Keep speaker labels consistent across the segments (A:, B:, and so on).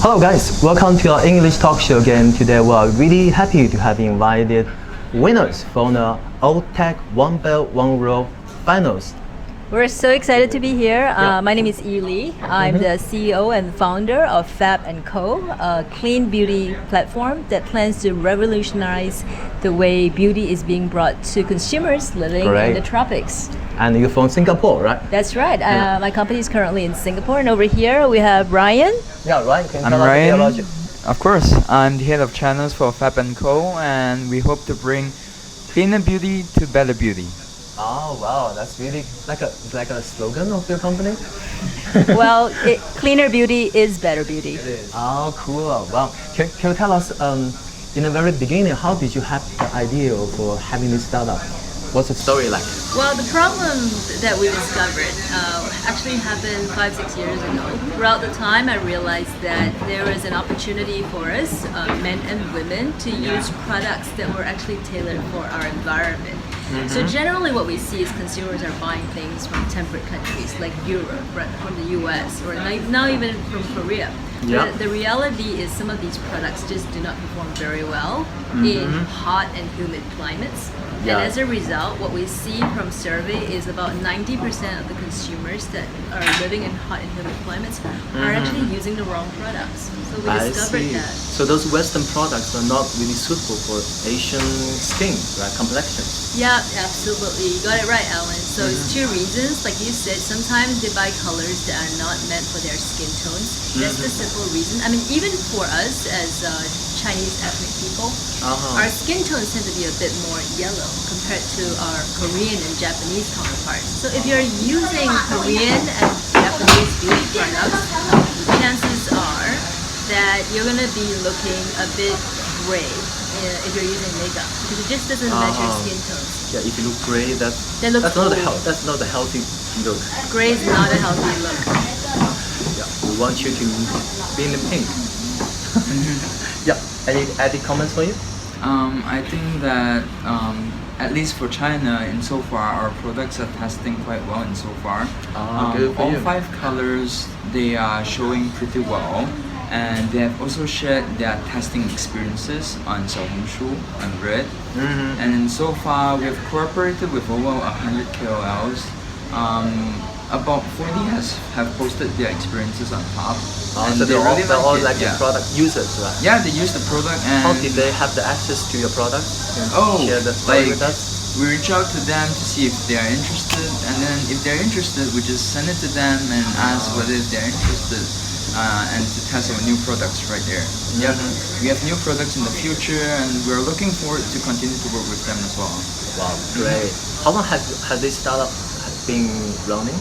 A: Hello guys, welcome to our English talk show again. Today we are really happy to have invited winners from the OTech One Belt One Road finals.
B: We're so excited to be here. My name is Yeeli. I'm the CEO and founder of Fab & Co, a clean beauty platform that plans to revolutionize the way beauty is being brought to consumers living in the tropics.
A: And you're from Singapore, right?
B: That's right. My company is currently in Singapore, and over here we have Ryan.
A: Yeah, Ryan, can you
C: I'm
A: tell us a bit about
C: Ryan.
A: you?
C: Of course, I'm the head of channels for Fab & Co, and we hope to bring cleaner beauty to better beauty.
A: Oh wow, that's really like a slogan of your company?
B: Well, cleaner beauty is better beauty.
A: It is. Oh, cool. Wow. Can you tell us, in the very beginning, how did you have the idea for having this startup? What's the story like?
B: Well, the problem that we discovered actually happened 5-6 years ago. Throughout the time, I realized that there was an opportunity for us, men and women, to use products that were actually tailored for our environment. So generally what we see is consumers are buying things from temperate countries like Europe, from the US, or now even from Korea.
A: Yeah.
B: The reality is some of these products just do not perform very well in hot and humid climates.
A: Yeah.
B: And as a result, what we see from survey is about 90% of the consumers that are living in hot and humid climates are actually using the wrong products. So we discovered that.
A: So those Western products are not really suitable for Asian skin, right? Complexion.
B: Yeah, absolutely. You got it right, Alan. So it's two reasons. Like you said, sometimes they buy colors that are not meant for their skin tones. That's the simple reason. I mean, even for us as Chinese ethnic people, our skin tones tend to be a bit more yellow compared to our Korean and Japanese counterparts. So if you're using Korean and Japanese beauty products, chances are that you're going to be looking a bit gray if you're using makeup, because it just doesn't match your skin tones.
A: Yeah, if you look gray, that's not a healthy look.
B: Gray is not a healthy look.
A: Yeah, we want you to be in the pink. Yeah, any added comments for you?
C: I think that at least for China, in so far, our products are testing quite well in so far.
A: Good for
C: all
A: you.
C: 5 colors, they are showing pretty well. And they have also shared their testing experiences on Xiaohongshu and Red. And so far, we have cooperated with over 100 KOLs. About 40 have posted their experiences on top.
A: So they're all like the product users, right?
C: Yeah, they use the product and...
A: How did they have the access to your product? Can you share the story with us?
C: We reach out to them to see if they are interested, and then if they're interested, we just send it to them and ask whether they're interested and to test our new products right there. Yeah, we have new products in the future, and we're looking forward to continue to work with them as well.
A: Wow, great. How long has this startup been running?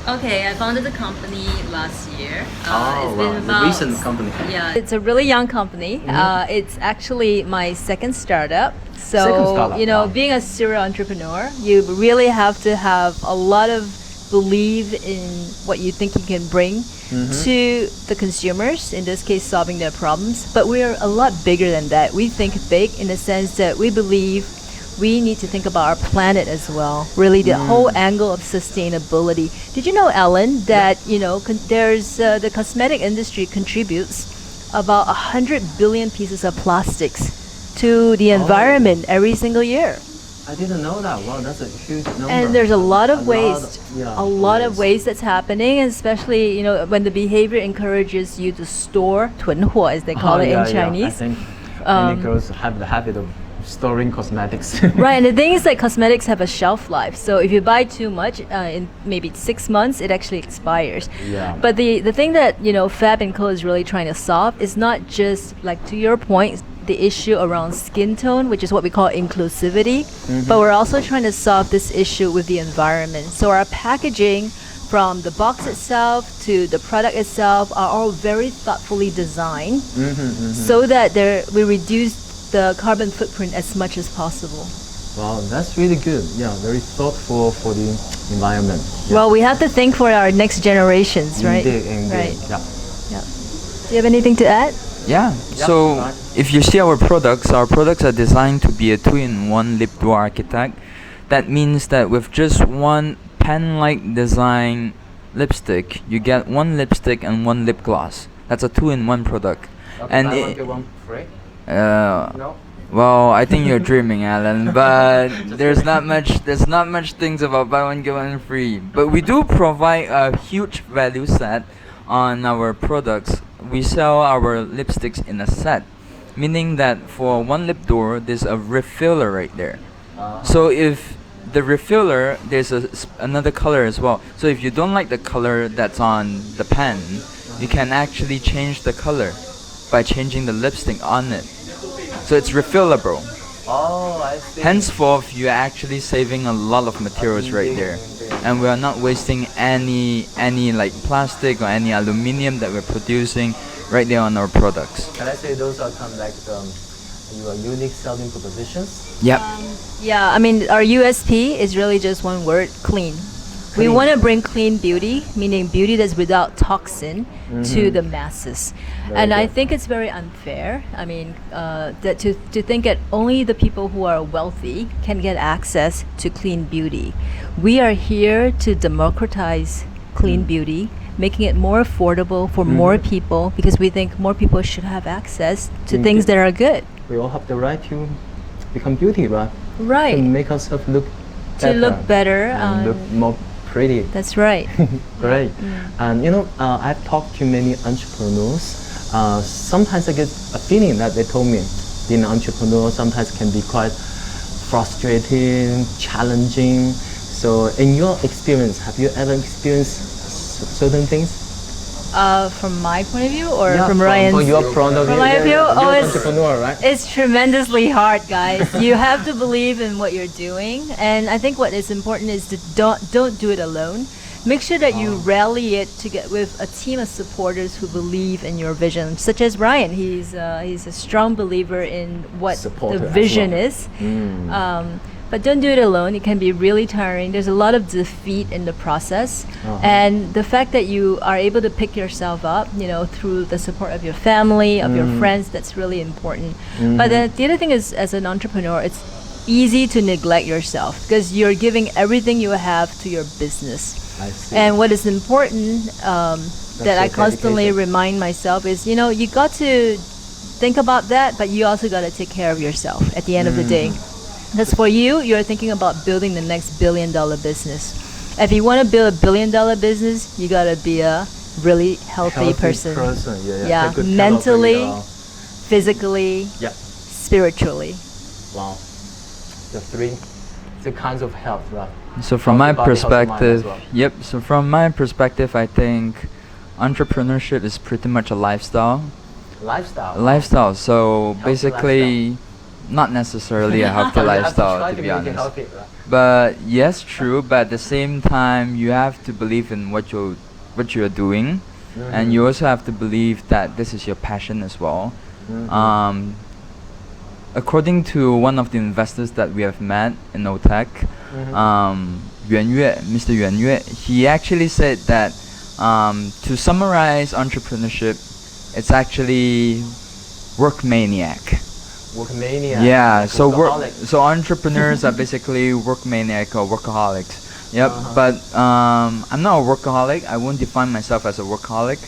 B: Okay, I founded the company last year.
A: Oh,
B: it's
A: wow,
B: been
A: the
B: about,
A: recent company.
B: Yeah, it's a really young company. It's actually my second startup. So,
A: Second startup,
B: you know,
A: wow.
B: being a serial entrepreneur, you really have to have a lot of belief in what you think you can bring to the consumers, in this case solving their problems. But we're a lot bigger than that. We think big in the sense that we believe we need to think about our planet as well. Really, the whole angle of sustainability. Did you know, Ellen, that there's the cosmetic industry contributes about 100 billion pieces of plastics to the environment every single year.
A: I didn't know that. Wow, that's a huge number.
B: And there's a lot of waste.
A: A
B: A lot of waste that's happening, especially when the behavior encourages you to store 囤货, as they call it in Chinese.
A: I think many girls have the habit of storing cosmetics.
B: Right, and the thing is that cosmetics have a shelf life. So if you buy too much, in maybe 6 months, it actually expires.
A: Yeah.
B: But the thing that Fab & Co is really trying to solve is not just, like, to your point, the issue around skin tone, which is what we call inclusivity, but we're also trying to solve this issue with the environment. So our packaging, from the box itself to the product itself, are all very thoughtfully designed so that we reduce the carbon footprint as much as possible.
A: Wow, that's really good. Yeah, very thoughtful for the environment. Yeah.
B: Well, we have to think for our next generations, right?
A: Indeed.
B: Right.
A: Yeah.
B: Do you have anything to add?
C: Yeah, so if you see our products are designed to be a 2-in-1 lip duo architect. That means that with just one pen-like design lipstick, you get one lipstick and one lip gloss. That's a 2-in-1 product.
A: Okay,
C: And
A: buy
C: it-
A: one get one free.
C: Uh,
A: No.
C: well, I think you're dreaming, Alan. But there's not much things about buy one get one free. But we do provide a huge value set on our products. We sell our lipsticks in a set, meaning that for one lip door, there's a refiller right there. So if the refiller, there's another color as well. So if you don't like the color that's on the pen, you can actually change the color by changing the lipstick on it. So it's refillable.
A: Oh, I see.
C: Henceforth, you're actually saving a lot of materials right there, and we are not wasting any like plastic or any aluminium that we're producing right there on our products.
A: Can I say those are kind of like your unique selling propositions?
C: Yep.
B: Yeah, I mean, our USP is really just one word: clean. We
A: Clean.
B: want to bring clean beauty, meaning beauty that's without toxin, to the masses. And I
A: good.
B: think it's very unfair. I mean, that to think that only the people who are wealthy can get access to clean beauty. We are here to democratize clean beauty, making it more affordable for more people, because we think more people should have access to
A: Clean
B: things
A: beauty.
B: that are good.
A: We all have the right to become beauty, right? To
B: Right.
A: make ourselves look
B: To
A: better.
B: look better.
A: And look more pretty.
B: That's right.
A: Great. And you know, I've talked to many entrepreneurs. Sometimes I get a feeling that they told me being an entrepreneur sometimes can be quite frustrating, challenging. So in your experience, have you ever experienced certain things?
B: From my point of view, or
A: Yeah,
B: from Ryan's?
A: From your point of view.
B: From my
A: yeah,
B: view?
A: yeah.
B: Oh,
A: You're an
B: it's-
A: entrepreneur, right?
B: It's tremendously hard, guys. You have to believe in what you're doing, and I think what is important is to don't do it alone. Make sure that you rally it to get with a team of supporters who believe in your vision, such as Ryan. He's a strong believer in what
A: Supporter
B: the
A: as
B: vision
A: well.
B: is. But don't do it alone. It can be really tiring. There's a lot of defeat in the process. And the fact that you are able to pick yourself up, through the support of your family, of your friends, that's really important. But the other thing is, as an entrepreneur, it's easy to neglect yourself because you're giving everything you have to your business.
A: I see.
B: And what is important that I
A: your
B: constantly
A: dedication.
B: remind myself is, you got to think about that, but you also got to take care of yourself at the end of the day. That's for you. You're thinking about building the next billion-dollar business. If you want to build a billion-dollar business, you got to be a really healthy person.
A: Yeah. Take good care of
B: Mentally,
A: your-
B: physically,
A: yeah.
B: spiritually.
A: Wow. The kinds of health, right?
C: So from my
A: Healthy body, healthy mind as
C: perspective,
A: well.
C: yep. So from my perspective, I think entrepreneurship is pretty much a lifestyle.
A: Lifestyle.
C: So
A: Healthy
C: basically, not necessarily a healthy
A: You have to
C: lifestyle,
A: try
C: to
A: to
C: be
A: make it
C: honest.
A: healthy, right?
C: But yes, true. But at the same time, you have to believe in what you're doing, and you also have to believe that this is your passion as well. According to one of the investors that we have met in OTech, Mr. Yuan Yue, he actually said that to summarize entrepreneurship, it's actually work maniac.
A: Work mania.
C: Yeah,
A: like
C: so
A: workaholic.
C: so entrepreneurs are basically work maniac or workaholics. Yep, but I'm not a workaholic. I won't define myself as a workaholic,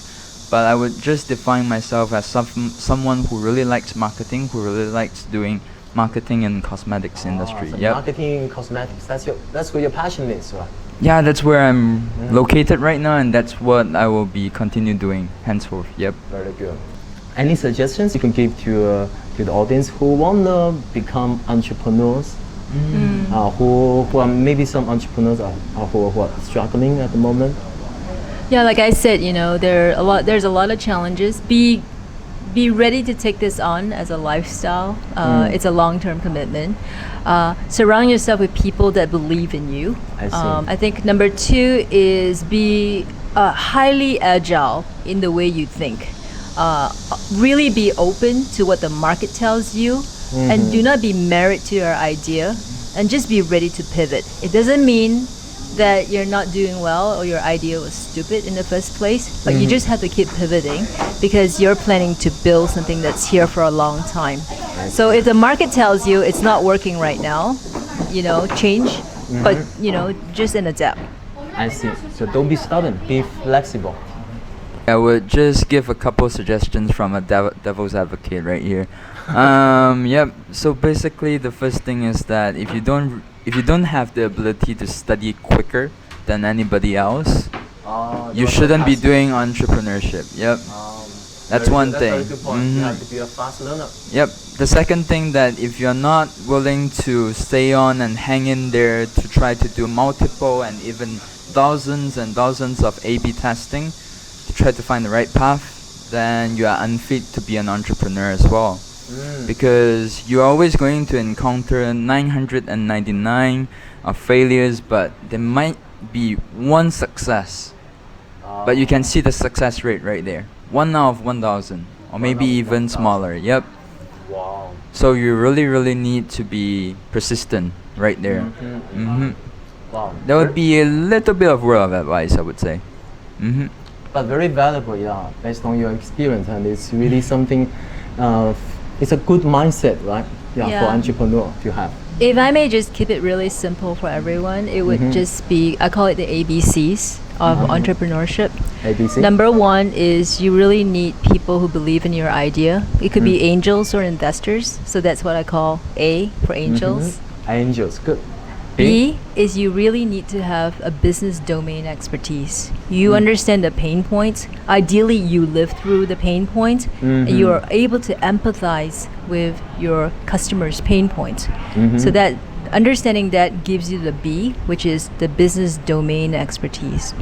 C: but I would just define myself as someone who really likes marketing, who really likes doing marketing in cosmetics industry.
A: So
C: Yep.
A: marketing, cosmetics. That's where your passion is, right?
C: Yeah, that's where I'm located right now, and that's what I will be continue doing henceforth. Yep.
A: Very good. Any suggestions you can give to the audience who wanna become entrepreneurs? Who are maybe some entrepreneurs who are struggling at the moment?
B: Yeah, like I said, there's a lot of challenges. Be ready to take this on as a lifestyle. It's a long-term commitment. Surround yourself with people that believe in you.
A: I see.
B: I think number 2 is be highly agile in the way you think. Really be open to what the market tells you, and do not be married to your idea, and just be ready to pivot. It doesn't mean that you're not doing well or your idea was stupid in the first place, but you just have to keep pivoting because you're planning to build something that's here for a long time. So if the market tells you it's not working right now, change, but just an adapt.
A: I see. So don't be stubborn. Be flexible.
C: I would just give a couple suggestions from a devil's advocate right here. Yep. So basically, the first thing is that if you don't have the ability to study quicker than anybody else, you shouldn't be doing entrepreneurship. Yep. That's one thing.
A: That's a very good point. You have to be a fast learner.
C: Yep. The second thing, that if you're not willing to stay on and hang in there to try to do multiple and even thousands and thousands of A/B testing to try to find the right path, then you are unfit to be an entrepreneur as well. Because you're always going to encounter 999 of failures, but there might be one success. But you can see the success rate right there. 1 out of 1,000, or maybe even smaller. Yep.
A: Wow.
C: So you really need to be persistent right there.
A: Wow.
C: That would be a little bit of word of advice, I would say.
A: But very valuable, yeah, based on your experience, and it's really something. It's a good mindset, right? Yeah, for entrepreneur to have.
B: If I may just keep it really simple for everyone, it would just be, I call it the ABCs of entrepreneurship.
A: ABC.
B: Number one is you really need people who believe in your idea. It could be angels or investors. So that's what I call A for angels.
A: Angels, good.
B: B is you really need to have a business domain expertise. You understand the pain points. Ideally, you live through the pain points and you are able to empathize with your customers' pain points. So that understanding that gives you the B, which is the business domain expertise.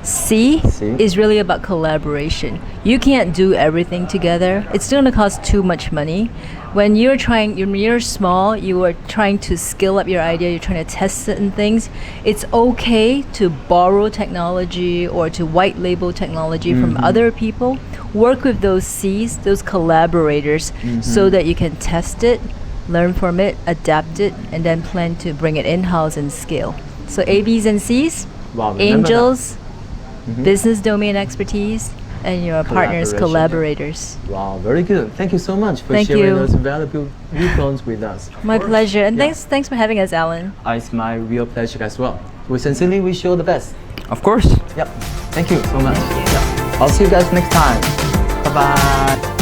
B: C is really about collaboration. You can't do everything together. It's going to cost too much money. When you're small, you are trying to scale up your idea, you're trying to test certain things, it's okay to borrow technology or to white label technology from other people. Work with those C's, those collaborators, so that you can test it, learn from it, adapt it, and then plan to bring it in-house and scale. So A, B's, and C's,
A: Wow,
B: angels, business domain expertise, and your partners, collaborators.
A: Wow, very good. Thank you so much for sharing those valuable viewpoints with us.
B: My pleasure, and thanks for having us, Alan.
A: It's my real pleasure as well. We sincerely wish you all the best.
C: Of course.
A: Yep. Thank you so much. Yep. I'll see you guys next time. Bye bye.